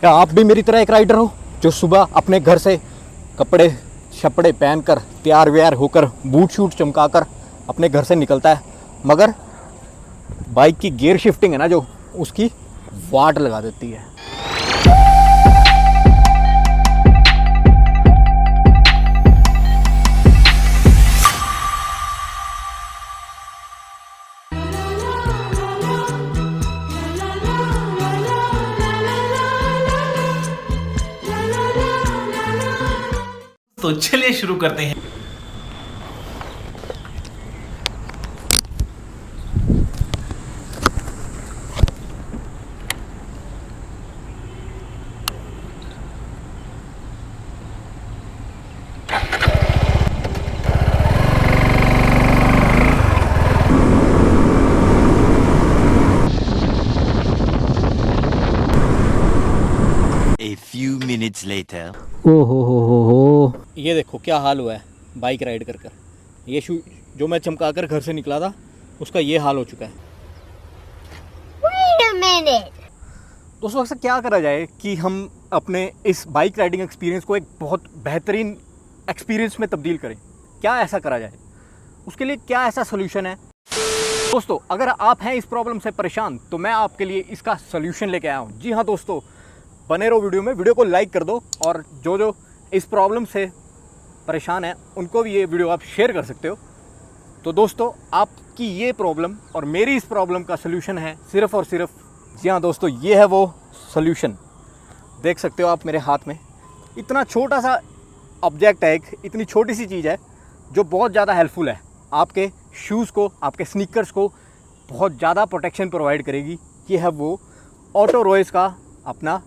क्या आप भी मेरी तरह एक राइडर हो जो सुबह अपने घर से कपड़े शपड़े पहनकर तैयार व्यार होकर बूट शूट चमकाकर अपने घर से निकलता है, मगर बाइक की गियर शिफ्टिंग है ना जो, उसकी वाट लगा देती है। तो चलिए शुरू करते हैं। A few minutes later. ओ हो, ये देखो क्या हाल हुआ है बाइक राइड कर कर। ये शू जो मैं चमका कर घर से निकला था, उसका ये हाल हो चुका है। Wait a minute. दोस्तों ऐसा क्या करा जाए कि हम अपने इस बाइक राइडिंग एक्सपीरियंस को एक बहुत बेहतरीन एक्सपीरियंस में तब्दील करें? क्या ऐसा करा जाए? उसके लिए क्या ऐसा सोल्यूशन है? दोस्तों अगर आप हैं इस प्रॉब्लम से परेशान तो मैं आपके लिए इसका सोल्यूशन लेके आया हूँ। जी हाँ दोस्तों, बने रहो वीडियो में, वीडियो को लाइक कर दो और जो इस प्रॉब्लम से परेशान है उनको भी ये वीडियो आप शेयर कर सकते हो। तो दोस्तों आपकी ये प्रॉब्लम और मेरी इस प्रॉब्लम का सोल्यूशन है सिर्फ़ और सिर्फ, जी हाँ दोस्तों, ये है वो सोल्यूशन। देख सकते हो आप मेरे हाथ में इतना छोटा सा ऑब्जेक्ट है, एक इतनी छोटी सी चीज़ है जो बहुत ज़्यादा हेल्पफुल है। आपके शूज़ को, आपके स्नीकर्स को बहुत ज़्यादा प्रोटेक्शन प्रोवाइड करेगी। ये है वो ऑटो रोइस का अपना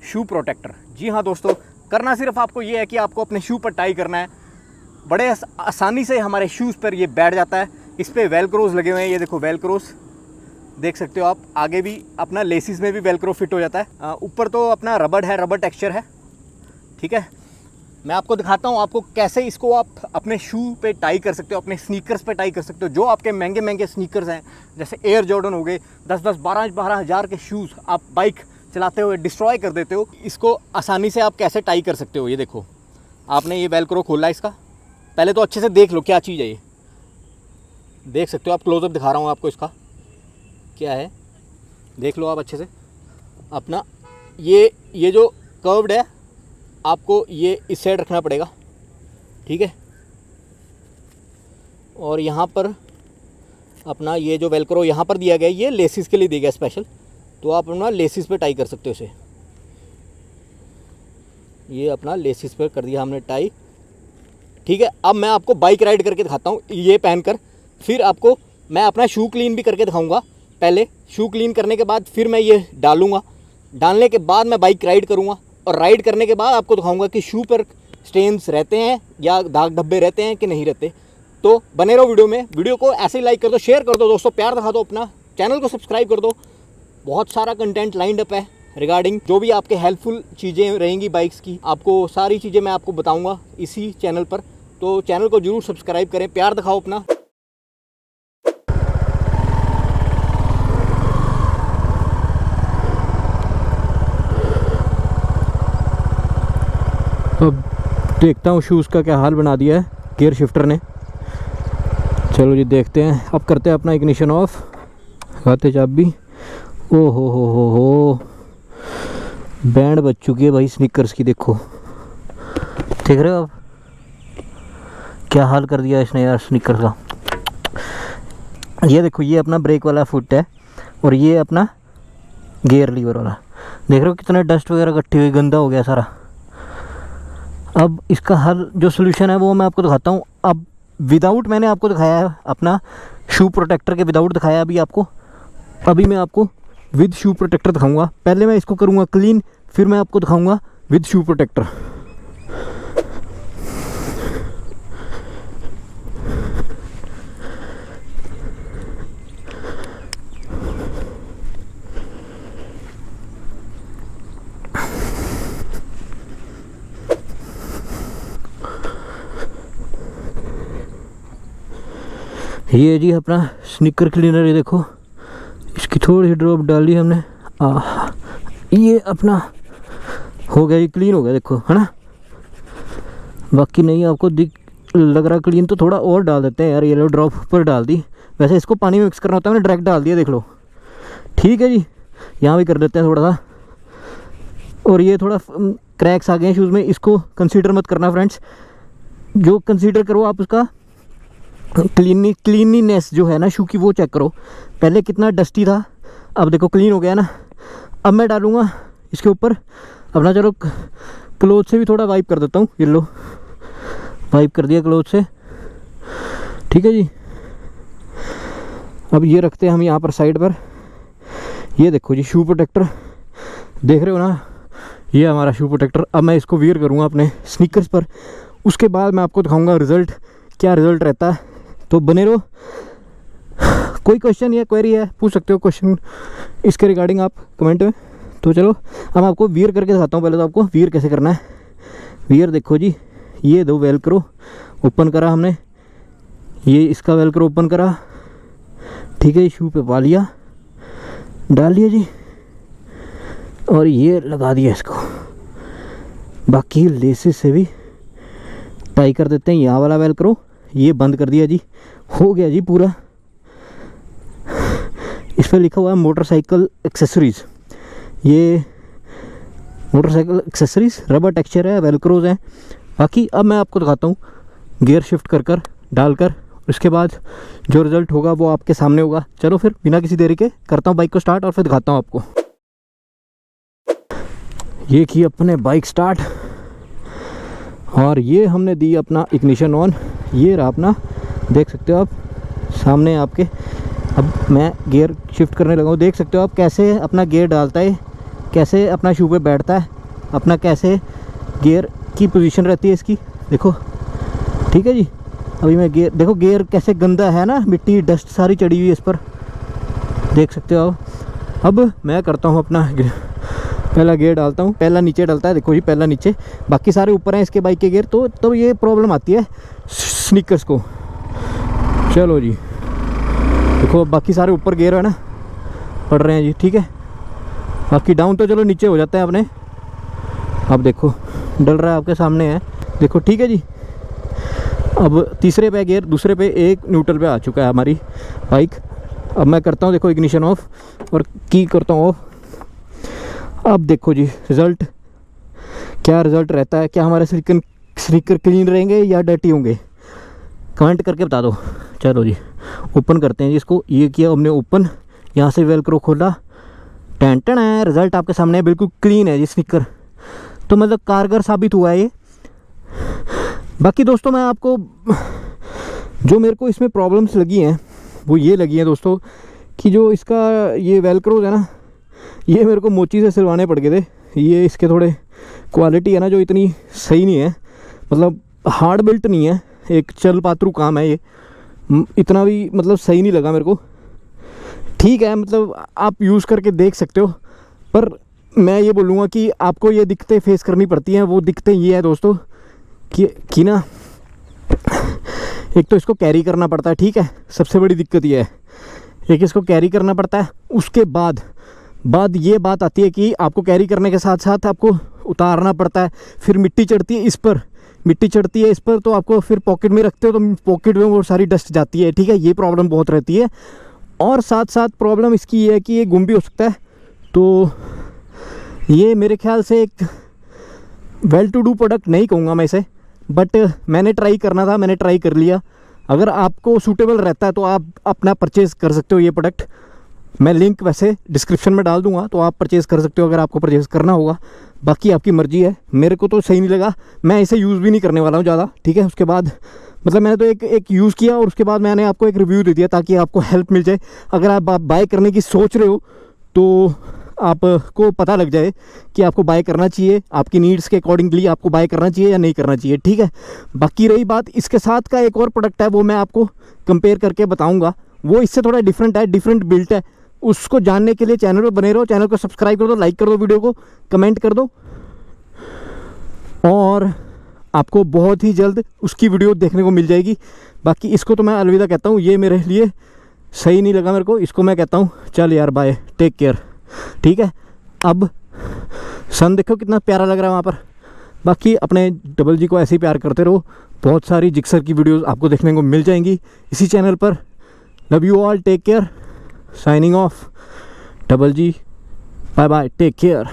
शू प्रोटेक्टर। जी हाँ दोस्तों, करना सिर्फ आपको ये है कि आपको अपने शू पर टाई करना है। बड़े आसानी से हमारे शूज़ पर ये बैठ जाता है। इस पर वेलक्रोज लगे हुए हैं, ये देखो वेलक्रोज देख सकते हो आप। आगे भी अपना लेसिस में भी वेलक्रो फिट हो जाता है। ऊपर तो अपना रबड़ है, रबड़ टेक्सचर है। ठीक है, मैं आपको दिखाता हूँ आपको कैसे इसको आप अपने शू पे टाई कर सकते हो, अपने स्नीकर्स पे टाई कर सकते हो। जो आपके महंगे महंगे स्नीकर्स हैं, जैसे एयर जॉर्डन हो गए, 10-10, 12-12 हज़ार के शूज़ आप बाइक चलाते हुए डिस्ट्रॉय कर देते हो, इसको आसानी से आप कैसे टाई कर सकते हो। ये देखो, आपने ये वेलक्रो खोला इसका, पहले तो अच्छे से देख लो क्या चीज़ है ये। देख सकते हो आप, क्लोजअप दिखा रहा हूँ आपको, इसका क्या है देख लो आप अच्छे से। अपना ये जो कर्व्ड है, आपको ये इस साइड रखना पड़ेगा, ठीक है। और यहाँ पर अपना ये जो वेलक्रो यहाँ पर दिया गया, ये लेसिस के लिए दिया गया स्पेशल, तो आप अपना लेसिस पे टाई कर सकते हो इसे। ये अपना लेसिस पे कर दिया हमने टाई, ठीक है। अब मैं आपको बाइक राइड करके दिखाता हूँ ये पहनकर, फिर आपको मैं अपना शू क्लीन भी करके दिखाऊंगा। पहले शू क्लीन करने के बाद फिर मैं ये डालूंगा, डालने के बाद मैं बाइक राइड करूँगा, और राइड करने के बाद आपको दिखाऊंगा कि शू पर स्टेन्स रहते हैं या दाग धब्बे रहते हैं कि नहीं रहते। तो बने रहो वीडियो में, वीडियो को ऐसे ही लाइक कर दो, शेयर कर दो दोस्तों, प्यार दिखा दो, अपना चैनल को सब्सक्राइब कर दो। बहुत सारा कंटेंट लाइंड अप है रिगार्डिंग जो भी आपके हेल्पफुल चीज़ें रहेंगी बाइक्स की, आपको सारी चीज़ें मैं आपको बताऊंगा इसी चैनल पर। तो चैनल को जरूर सब्सक्राइब करें, प्यार दिखाओ अपना। अब देखता हूँ शूज़ का क्या हाल बना दिया है गियर शिफ्टर ने। चलो जी देखते हैं, अब करते हैं अपना इग्निशन ऑफ, खाते चाबी। ओ हो बैंड बज चुकी है भाई स्नीकर्स की, देखो देख रहे हो आप क्या हाल कर दिया इसने यार स्नीकर्स का। ये देखो, ये अपना ब्रेक वाला फुट है और ये अपना गियर लीवर वाला, देख रहे हो कितना डस्ट वगैरह इकट्ठी हुई, गंदा हो गया सारा। अब इसका हल जो सोल्यूशन है वो मैं आपको दिखाता हूँ। अब विदाउट मैंने आपको दिखाया है अपना शू प्रोटेक्टर के, विदाउट दिखाया अभी आपको। अभी मैं आपको विद शू प्रोटेक्टर दिखाऊंगा। पहले मैं इसको करूंगा क्लीन, फिर मैं आपको दिखाऊंगा विद शू प्रोटेक्टर। ये जी अपना स्नीकर क्लीनर, ये देखो इसकी थोड़ी सी ड्रॉप डाली हमने। ये अपना हो गया, ये क्लीन हो गया देखो, है ना। बाकी नहीं आपको दिख लग रहा क्लीन, तो थोड़ा और डाल देते हैं यार। येलो ड्रॉप पर डाल दी, वैसे इसको पानी में मिक्स करना होता है, मैंने डायरेक्ट डाल दिया, देख लो। ठीक है जी, यहाँ भी कर देते हैं थोड़ा सा। और ये थोड़ा क्रैक्स आ गए हैं शूज़ में, इसको कंसीडर मत करना फ्रेंड्स। जो कंसीडर करो आप उसका क्लीनिनेस जो है ना शू की, वो चेक करो। पहले कितना डस्टी था, अब देखो क्लीन हो गया ना। अब मैं डालूँगा इसके ऊपर अपना, चलो क्लोथ से भी थोड़ा वाइप कर देता हूँ। ये लो, वाइप कर दिया क्लोथ से। ठीक है जी, अब ये रखते हैं हम यहाँ पर साइड पर। ये देखो जी शू प्रोटेक्टर, देख रहे हो ना, ये हमारा शू प्रोटेक्टर। अब मैं इसको वियर करूँगा अपने स्नीकर्स पर, उसके बाद मैं आपको दिखाऊंगा रिज़ल्ट, क्या रिज़ल्ट रहता है। तो बने रहो। कोई क्वेश्चन या क्वेरी है, पूछ सकते हो क्वेश्चन इसके रिगार्डिंग आप कमेंट में। तो चलो अब आपको वियर करके दिखाता हूँ। पहले तो आपको वियर कैसे करना है। वियर देखो जी, ये दो वेलक्रो ओपन करा हमने, ये इसका वेलक्रो ओपन करा। ठीक है, शू पे पा लिया, डाल लिया जी, और ये लगा दिया इसको। बाकी लेसेस से भी टाई कर देते हैं। यहाँ वाला वेलक्रो ये बंद कर दिया जी, हो गया जी पूरा। इस पर लिखा हुआ है मोटरसाइकिल एक्सेसरीज़। ये मोटरसाइकिल एक्सेसरीज़, रबर टेक्सचर है, वेलक्रोज हैं। बाकी अब मैं आपको दिखाता हूँ गियर शिफ्ट कर डालकर, उसके बाद जो रिज़ल्ट होगा वो आपके सामने होगा। चलो फिर बिना किसी देरी के करता हूँ बाइक को स्टार्ट और फिर दिखाता हूँ आपको। ये की अपने बाइक स्टार्ट, और ये हमने दी अपना इग्निशन ऑन। ये रहा अपना, देख सकते हो आप सामने आपके। अब मैं गियर शिफ्ट करने लगा हूँ, देख सकते हो आप कैसे अपना गियर डालता है, कैसे अपना शू पे बैठता है, अपना कैसे गियर की पोजीशन रहती है इसकी, देखो। ठीक है जी, अभी मैं गियर देखो, गियर कैसे गंदा है ना, मिट्टी डस्ट सारी चढ़ी हुई है इस पर, देख सकते हो आप। अब मैं करता हूँ अपना पहला गियर डालता हूँ। पहला नीचे डलता है, देखो जी, पहला नीचे, बाकी सारे ऊपर हैं इसके बाइक के गियर। तो ये प्रॉब्लम आती है स्नीकर्स को। चलो जी, देखो बाकी सारे ऊपर गियर है ना, पड़ रहे हैं जी। ठीक है, बाकी डाउन तो चलो नीचे हो जाता है अपने। अब देखो डल रहा है, आपके सामने है, देखो। ठीक है जी, अब तीसरे पे गियर, दूसरे पे एक न्यूट्रल पे आ चुका है हमारी बाइक। अब मैं करता हूँ देखो इग्निशन ऑफ और की करता हूँ ऑफ। अब देखो जी रिज़ल्ट, क्या रिज़ल्ट रहता है, क्या हमारे स्नीकर क्लीन रहेंगे या डर्टी होंगे, कमेंट करके बता दो। चलो जी ओपन करते हैं जी इसको। ये किया हमने ओपन, यहाँ से वेलक्रो खोला, टेंटन है, रिज़ल्ट आपके सामने है, बिल्कुल क्लीन है जी स्नीकर। तो मतलब कारगर साबित हुआ है ये। बाकी दोस्तों मैं आपको जो मेरे को इसमें प्रॉब्लम्स लगी हैं वो ये लगी हैं दोस्तों, कि जो इसका ये वेलक्रोज है ना, ये मेरे को मोची से सिलवाने पड़ गए थे। ये इसके थोड़े क्वालिटी है ना जो इतनी सही नहीं है, मतलब हार्ड बिल्ट नहीं है, एक चल पात्रू काम है ये, इतना भी मतलब सही नहीं लगा मेरे को। ठीक है, मतलब आप यूज़ करके देख सकते हो, पर मैं ये बोलूँगा कि आपको ये दिक्कतें फेस करनी पड़ती हैं। वो दिक्कतें ये है दोस्तों कि ना, एक तो इसको कैरी करना पड़ता है। ठीक है, सबसे बड़ी दिक्कत ये है, एक इसको कैरी करना पड़ता है। उसके बाद ये बात आती है कि आपको कैरी करने के साथ साथ आपको उतारना पड़ता है। फिर मिट्टी चढ़ती है इस पर, तो आपको फिर पॉकेट में रखते हो तो पॉकेट में वो सारी डस्ट जाती है। ठीक है, ये प्रॉब्लम बहुत रहती है। और साथ साथ प्रॉब्लम इसकी ये है कि ये गुम भी हो सकता है। तो ये मेरे ख्याल से एक वेल टू डू प्रोडक्ट नहीं कहूँगा मैं इसे, बट मैंने ट्राई करना था, मैंने ट्राई कर लिया। अगर आपको सूटेबल रहता है तो आप अपना परचेज़ कर सकते हो ये प्रोडक्ट। मैं लिंक वैसे डिस्क्रिप्शन में डाल दूंगा, तो आप परचेज़ कर सकते हो अगर आपको परचेज़ करना होगा। बाकी आपकी मर्ज़ी है, मेरे को तो सही नहीं लगा, मैं इसे यूज़ भी नहीं करने वाला हूँ ज़्यादा। ठीक है, उसके बाद मतलब मैंने तो एक यूज़ किया और उसके बाद मैंने आपको एक रिव्यू दे दिया ताकि आपको हेल्प मिल जाए। अगर आप बाय करने की सोच रहे हो तो आपको पता लग जाए कि आपको बाय करना चाहिए, आपकी नीड्स के अकॉर्डिंगली आपको बाय करना चाहिए या नहीं करना चाहिए। ठीक है, बाकी रही बात इसके साथ का एक और प्रोडक्ट है, वो मैं आपको कंपेयर करके बताऊँगा। वो इससे थोड़ा डिफरेंट है, डिफरेंट बिल्ट है। उसको जानने के लिए चैनल पर बने रहो, चैनल को सब्सक्राइब कर दो, लाइक कर दो, वीडियो को कमेंट कर दो, और आपको बहुत ही जल्द उसकी वीडियो देखने को मिल जाएगी। बाकी इसको तो मैं अलविदा कहता हूँ, ये मेरे लिए सही नहीं लगा मेरे को, इसको मैं कहता हूँ चल यार बाय, टेक केयर। ठीक है, अब सन देखो कितना प्यारा लग रहा है वहाँ पर। बाकी अपने डबल जी को ऐसे ही प्यार करते रहो, बहुत सारी जिक्सर की वीडियोस आपको देखने को मिल जाएंगी इसी चैनल पर। Love you all, take care, signing off, double G, bye bye, take care.